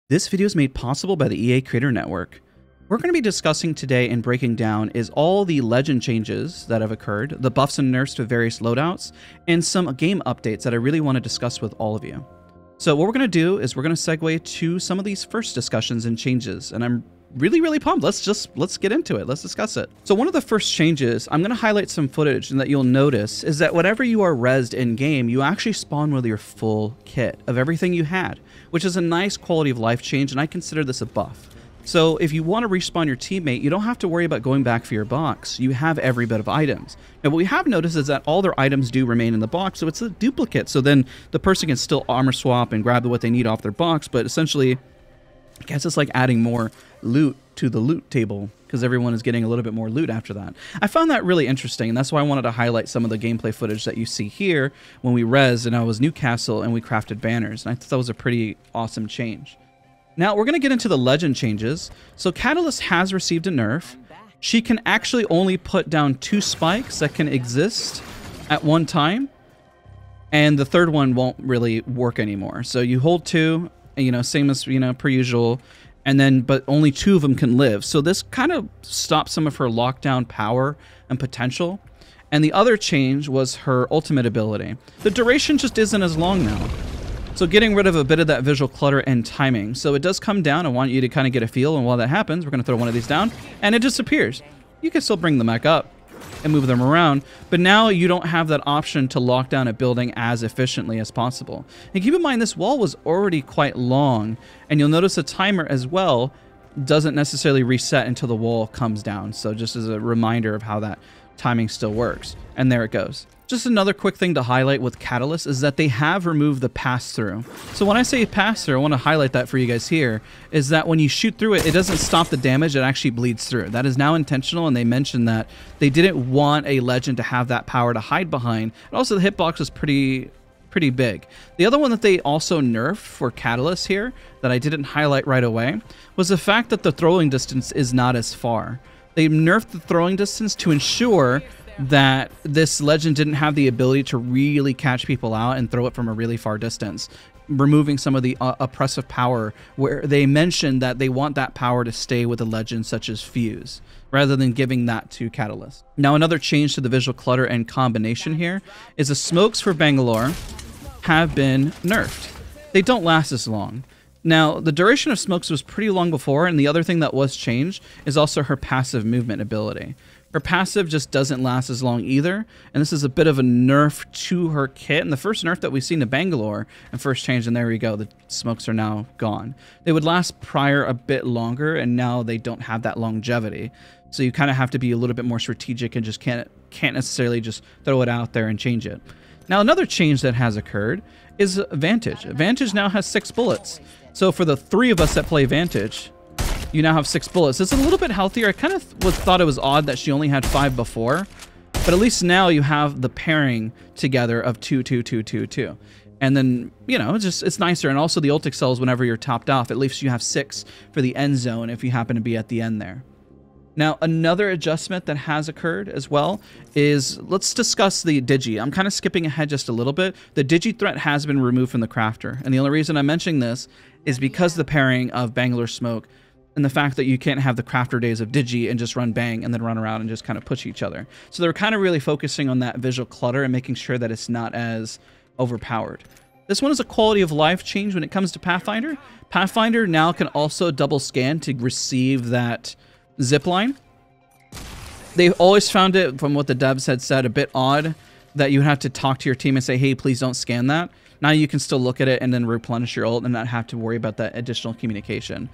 This video is made possible by the EA Creator Network. We're going to be discussing today and breaking down is all the legend changes that have occurred, the buffs and nerfs to various loadouts, and some game updates that I really want to discuss with all of you. So what we're going to do is we're going to segue to some of these first discussions and changes, and I'm really pumped. Let's get into it. Let's discuss it. So one of the first changes, I'm going to highlight some footage and that you'll notice is that whenever you are rezzed in game, you actually spawn with your full kit of everything you had, which is a nice quality of life change, and I consider this a buff. So if you want to respawn your teammate, you don't have to worry about going back for your box. You have every bit of items. Now what we have noticed is that all their items do remain in the box, so it's a duplicate. So then the person can still armor swap and grab what they need off their box, but essentially, I guess it's like adding more loot to the loot table because everyone is getting a little bit more loot after that. I found that really interesting, and that's why I wanted to highlight some of the gameplay footage that you see here when we rezzed and I was Newcastle and we crafted banners, and I thought that was a pretty awesome change. Now we're going to get into the legend changes. So Catalyst has received a nerf. She can actually only put down 2 spikes that can exist at one time, and the third one won't really work anymore. So you hold 2, same as, per usual, and then, but only 2 of them can live. So this kind of stops some of her lockdown power and potential. And the other change was her ultimate ability. The duration just isn't as long now. So getting rid of a bit of that visual clutter and timing. So it does come down. I want you to kind of get a feel, and while that happens, we're going to throw one of these down, and it disappears. You can still bring them back up and move them around, but now you don't have that option to lock down a building as efficiently as possible. And keep in mind, this wall was already quite long, and you'll notice the timer as well doesn't necessarily reset until the wall comes down. So just as a reminder of how that timing still works. And there it goes. Just another quick thing to highlight with Catalyst is that they have removed the pass-through. So when I say pass-through, I want to highlight that for you guys here, is that when you shoot through it, it doesn't stop the damage, it actually bleeds through. That is now intentional, and they mentioned that they didn't want a legend to have that power to hide behind. And also the hitbox is pretty big. The other one that they also nerfed for Catalyst here, that I didn't highlight right away, was the fact that the throwing distance is not as far. They nerfed the throwing distance to ensure that this legend didn't have the ability to really catch people out and throw it from a really far distance, removing some of the oppressive power, where they mentioned that they want that power to stay with a legend such as Fuse, rather than giving that to Catalyst. Now another change to the visual clutter and combination here is the smokes for Bangalore have been nerfed. They don't last as long. Now, the duration of smokes was pretty long before, and the other thing that was changed is also her passive movement ability. Her passive just doesn't last as long either, and this is a bit of a nerf to her kit. And the first nerf that we've seen to Bangalore and first change, and there we go, the smokes are now gone. They would last prior a bit longer, and now they don't have that longevity. So you kind of have to be a little bit more strategic and just can't necessarily just throw it out there and change it. Now, another change that has occurred is Vantage. Vantage now has 6 bullets. So for the 3 of us that play Vantage, you now have 6 bullets. It's a little bit healthier. I kind of thought it was odd that she only had 5 before, but at least now you have the pairing together of 2, 2, 2, 2, 2. And then, it's nicer. And also the ult excels whenever you're topped off. At least you have 6 for the end zone if you happen to be at the end there. Now, another adjustment that has occurred as well is, let's discuss the Digi. I'm kind of skipping ahead just a little bit. The Digi threat has been removed from the crafter. And the only reason I'm mentioning this is because the pairing of Bangalore Smoke and the fact that you can't have the crafter days of Digi and just run bang and then run around and just kind of push each other. So they're kind of really focusing on that visual clutter and making sure that it's not as overpowered. This one is a quality of life change when it comes to Pathfinder. Pathfinder now can also double scan to receive that zipline. They've always found it, from what the devs had said, a bit odd that you have to talk to your team and say, hey, please don't scan that. Now you can still look at it and then replenish your ult and not have to worry about that additional communication.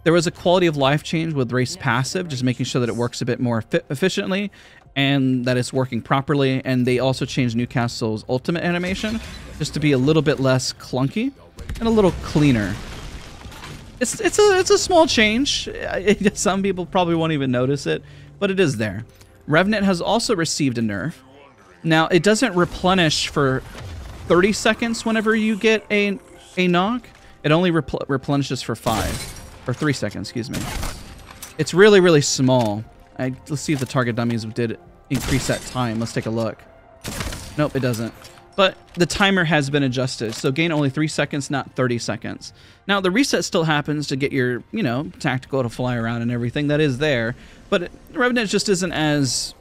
There was a quality of life change with Race Passive, just making sure that it works a bit more efficiently and that it's working properly. And they also changed Newcastle's ultimate animation just to be a little bit less clunky and a little cleaner. It's a small change. Some people probably won't even notice it, but it is there. Revenant has also received a nerf. Now, it doesn't replenish for 30 seconds whenever you get a knock. It only replenishes for 3 seconds, excuse me. It's really small. Let's see if the target dummies did increase that time. Let's take a look. Nope, it doesn't. but the timer has been adjusted, so gain only 3 seconds, not 30 seconds. Now, the reset still happens to get your, you know, tactical to fly around and everything. That is there, but Revenant just isn't as,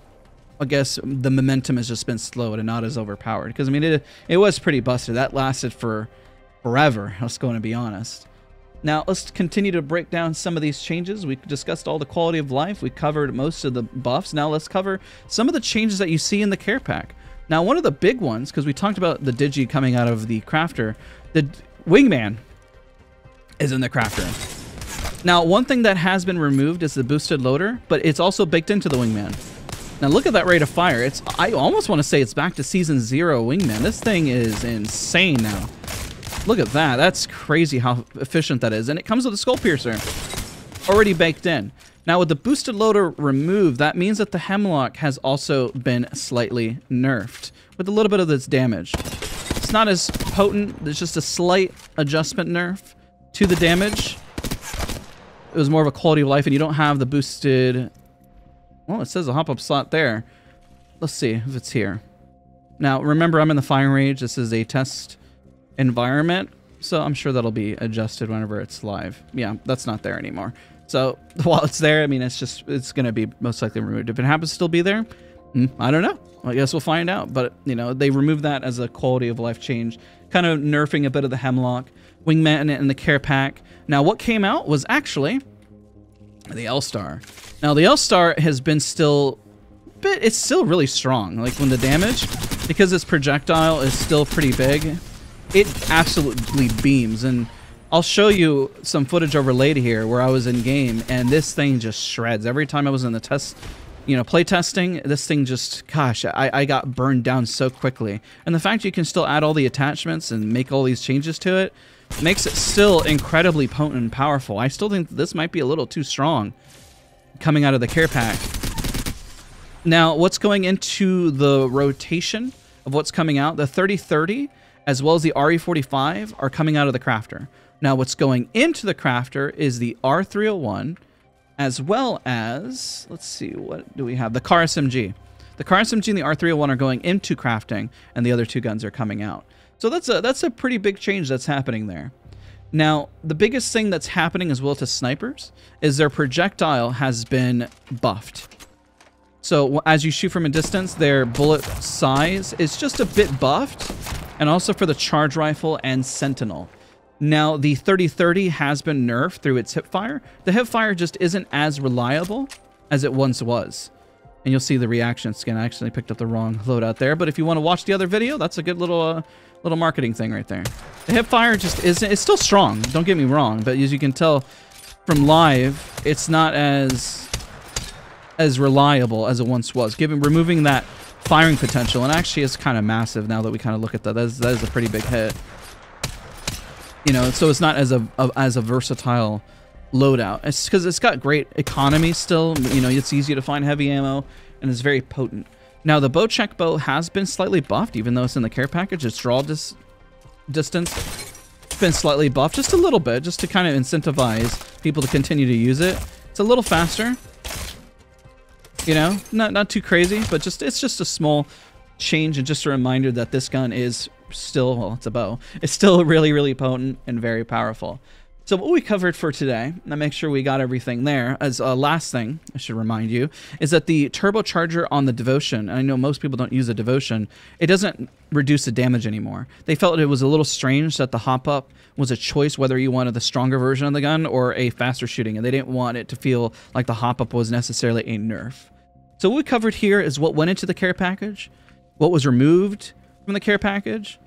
I guess, the momentum has just been slowed and not as overpowered. Because, I mean, it was pretty busted. That lasted for forever, let's go and be honest. Now, let's continue to break down some of these changes. We discussed all the quality of life. We covered most of the buffs. Now, let's cover some of the changes that you see in the care pack. Now, one of the big ones, because we talked about the Digi coming out of the crafter, the Wingman is in the crafter. Now, one thing that has been removed is the boosted loader, but it's also baked into the Wingman. Now, look at that rate of fire. I almost want to say it's back to Season 0 Wingman. This thing is insane now. Look at that. That's crazy how efficient that is. And it comes with a Skull Piercer already baked in. Now, with the boosted loader removed, that means that the Hemlock has also been slightly nerfed with a little bit of this damage. It's not as potent. There's just a slight adjustment nerf to the damage. It was more of a quality of life, and you don't have the boosted... Well, it says a hop-up slot there. Let's see if it's here. Now, remember, I'm in the firing range. This is a test environment, so I'm sure that'll be adjusted whenever it's live. Yeah, that's not there anymore. So while it's there, I mean, it's going to be most likely removed. If it happens to still be there, I don't know. I guess we'll find out. But, you know, they removed that as a quality of life change, kind of nerfing a bit of the Hemlock, Wingman in the care pack. Now, what came out was actually the L-Star. Now, the L-Star has been it's still really strong. Like, when the damage, because its projectile is still pretty big, it absolutely beams. And I'll show you some footage overlaid here where I was in game, and this thing just shreds. Every time I was in the test, you know, play testing, this thing just, gosh, I got burned down so quickly. And the fact you can still add all the attachments and make all these changes to it makes it still incredibly potent and powerful. I still think this might be a little too strong coming out of the care pack. Now, what's going into the rotation of what's coming out, the 3030 as well as the RE45 are coming out of the crafter. Now, what's going into the crafter is the R301, as well as, let's see, what do we have? The Car SMG. The Car SMG and the R301 are going into crafting, and the other two guns are coming out. So that's a pretty big change that's happening there. Now, the biggest thing that's happening as well to snipers is their projectile has been buffed. So as you shoot from a distance, their bullet size is just a bit buffed, and also for the charge rifle and Sentinel. Now, the 3030 has been nerfed through its hipfire. The hipfire just isn't as reliable as it once was. And you'll see the reaction skin. I actually picked up the wrong loadout there, but if you want to watch the other video, that's a good little marketing thing right there. The hipfire just isn't, it's still strong, don't get me wrong, but as you can tell from live, it's not as reliable as it once was, removing that firing potential. And actually it's kind of massive now that we kind of look at that. That is a pretty big hit. You know, so it's not as a versatile loadout. It's because it's got great economy still. You know, it's easy to find heavy ammo, and it's very potent. Now, the Bocek bow has been slightly buffed, even though it's in the care package. Its draw distance has been slightly buffed, just a little bit, just to kind of incentivize people to continue to use it. It's a little faster. You know, not too crazy, but it's just a small change, and just a reminder that this gun is still, well, it's a bow. It's still really, really potent and very powerful. So what we covered for today, and I make sure we got everything there, as a last thing I should remind you, is that the turbocharger on the Devotion, and I know most people don't use a Devotion, it doesn't reduce the damage anymore. They felt it was a little strange that the hop-up was a choice whether you wanted the stronger version of the gun or a faster shooting, and they didn't want it to feel like the hop-up was necessarily a nerf. So what we covered here is what went into the care package, what was removed from the care package,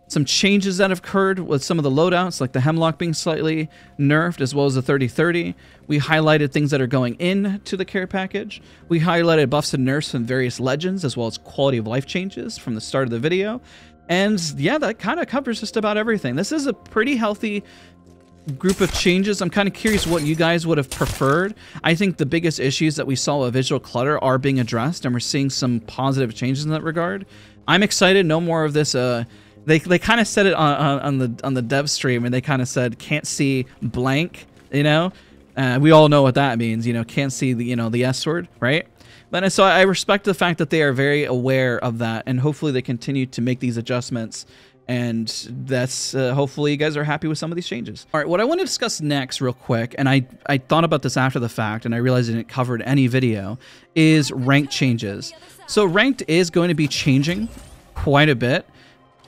some changes that have occurred with some of the loadouts, like the Hemlock being slightly nerfed, as well as the 3030. We highlighted things that are going into the care package. We highlighted buffs and nerfs and various legends, as well as quality of life changes from the start of the video. And yeah, that kind of covers just about everything. This is a pretty healthy group of changes. I'm kind of curious what you guys would have preferred. I think the biggest issues that we saw with visual clutter are being addressed, and we're seeing some positive changes in that regard. I'm excited. No more of this. They kind of said it on the dev stream, and they kind of said can't see blank. You know, we all know what that means. You know, can't see the the S word, right? But so I respect the fact that they are very aware of that, and hopefully they continue to make these adjustments. And that's hopefully you guys are happy with some of these changes. All right, what I want to discuss next real quick, and I thought about this after the fact, and I realized I didn't cover it in any video, is ranked changes. So ranked is going to be changing quite a bit.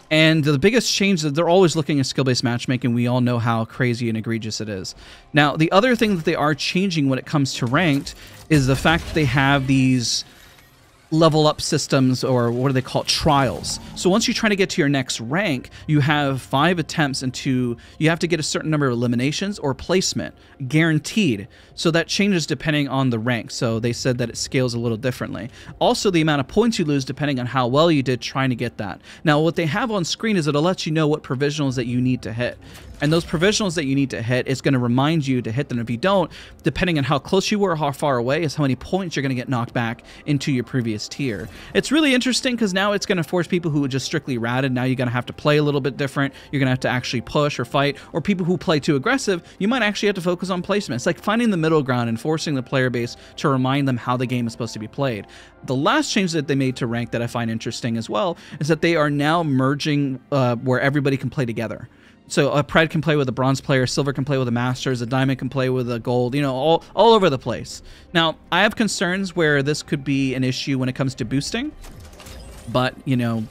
And the biggest change is they're always looking at skill-based matchmaking. We all know how crazy and egregious it is. Now, the other thing that they are changing when it comes to ranked is the fact that they have these level up systems, or what do they call it, trials. So once you try to get to your next rank, you have 5 attempts into, you have to get a certain number of eliminations or placement, guaranteed. So that changes depending on the rank. So they said that it scales a little differently. Also, the amount of points you lose depending on how well you did trying to get that. Now, what they have on screen is it'll let you know what provisionals that you need to hit. And those provisionals that you need to hit is going to remind you to hit them. If you don't, depending on how close you were or how far away, is how many points you're going to get knocked back into your previous tier. It's really interesting because now it's going to force people who just strictly ratted. Now you're going to have to play a little bit different. You're going to have to actually push or fight. Or people who play too aggressive, you might actually have to focus on placement. It's like finding the middle ground and forcing the player base to remind them how the game is supposed to be played. The last change that they made to rank that I find interesting as well is that they are now merging where everybody can play together. So a Pred can play with a bronze player, silver can play with a masters, a diamond can play with a gold, you know, all over the place. Now, I have concerns where this could be an issue when it comes to boosting, but, you know,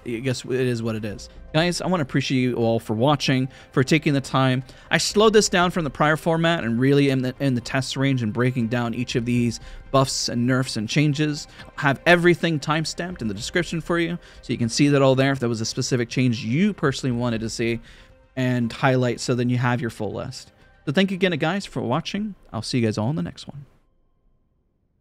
I guess it is what it is. Guys, I want to appreciate you all for watching, for taking the time. I slowed this down from the prior format and really in the test range and breaking down each of these buffs and nerfs and changes. I'll have everything timestamped in the description for you, so you can see that all there if there was a specific change you personally wanted to see and highlight, so then you have your full list. So thank you again, guys, for watching. I'll see you guys all in the next one.